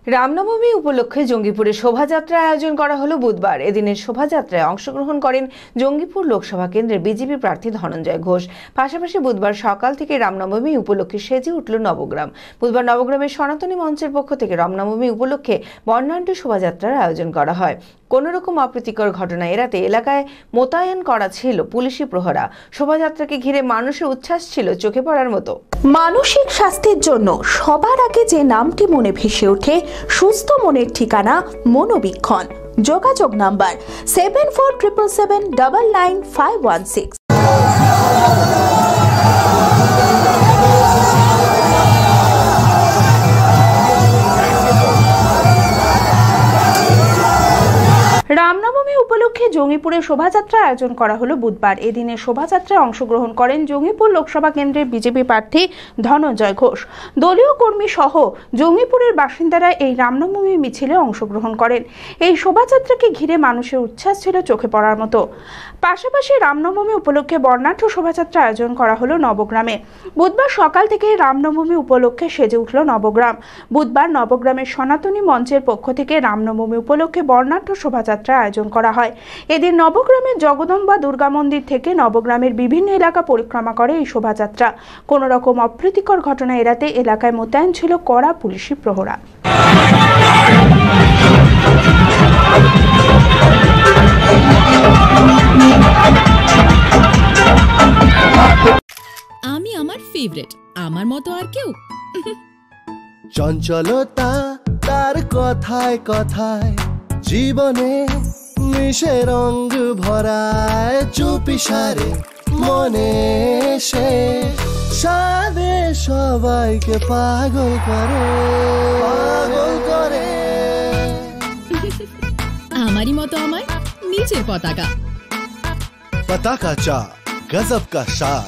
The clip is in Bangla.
রামনবমী উপলক্ষে জঙ্গিপুরে শোভাযাত্রা আয়োজন করা হলো বুধবার। এদিনের শোভাযাত্রায় অংশগ্রহণ করেন জঙ্গিপুর লোকসভা কেন্দ্রের বিজেপি প্রার্থী ধনঞ্জয় ঘোষ। পাশাপাশি বুধবার সকাল থেকে রামনবমী উপলক্ষে সেজে উঠল নবগ্রাম। বুধবার নবগ্রামের সনাতনী মঞ্চের পক্ষ থেকে রামনবমী উপলক্ষে বর্ণাঢ্য শোভাযাত্রার আয়োজন করা হয়। কোনো রকম অপ্রীতিকর ঘটনা এড়াতে এলাকায় মোতায়েন করা ছিল পুলিশি প্রহরা। শোভাযাত্রাকে ঘিরে মানুষের উচ্ছ্বাস ছিল চোখে পড়ার মতো। মানসিক স্বাস্থ্যের জন্য সবার আগে যে নামটি মনে ভেসে ওঠে, সুস্থ মনের ঠিকানা মনোবীক্ষণ। যোগাযোগ নাম্বার 7477799516। রামনবমী উপলক্ষে জঙ্গিপুরে শোভাযাত্রা আয়োজন করা হলো বুধবার। এদিনে শোভাযাত্রায় অংশগ্রহণ করেন জঙ্গিপুর লোকসভা কেন্দ্রের বিজেপি প্রার্থী ধনঞ্জয় ঘোষ। দলীয় কর্মী সহ জঙ্গিপুরের বাসিন্দারা এই রামনবমী মিছিলে অংশগ্রহণ করেন। এই শোভাযাত্রাকে ঘিরে মানুষের উচ্ছ্বাস ছিল চোখে পড়ার মতো। পাশাপাশি রামনবমী উপলক্ষে বর্ণাঢ্য শোভাযাত্রা আয়োজন করা হলো নবগ্রামে। বুধবার সকাল থেকে রামনবমী উপলক্ষে সেজে উঠল নবগ্রাম। বুধবার নবগ্রামের সনাতনী মঞ্চের পক্ষ থেকে রামনবমী উপলক্ষে বর্ণাঢ্য শোভাযাত্রা আয়োজন করা হয়। এদিন নবগ্রামের জগদম্বা দুর্গা মন্দির থেকে নবগ্রামের বিভিন্ন এলাকা পরিক্রমা করে এই শোভাযাত্রা। কোনো রকম অপ্রীতিকর ঘটনা এড়াতে এলাকায় মোতায়েন ছিল কড়া পুলিশি প্রহরা। আমি আমার ফেভারিট, আমার মতো আর কেউ। চঞ্চলতা তার কথায় কথায় জীবনে মিশে রঙ ভরায়, চুপি সারে মনে সে সাদে সবাইকে পাগল করে আমারই মতো আমার নিচের পতাকা। পতাকা চা গজব কা স্বাদ।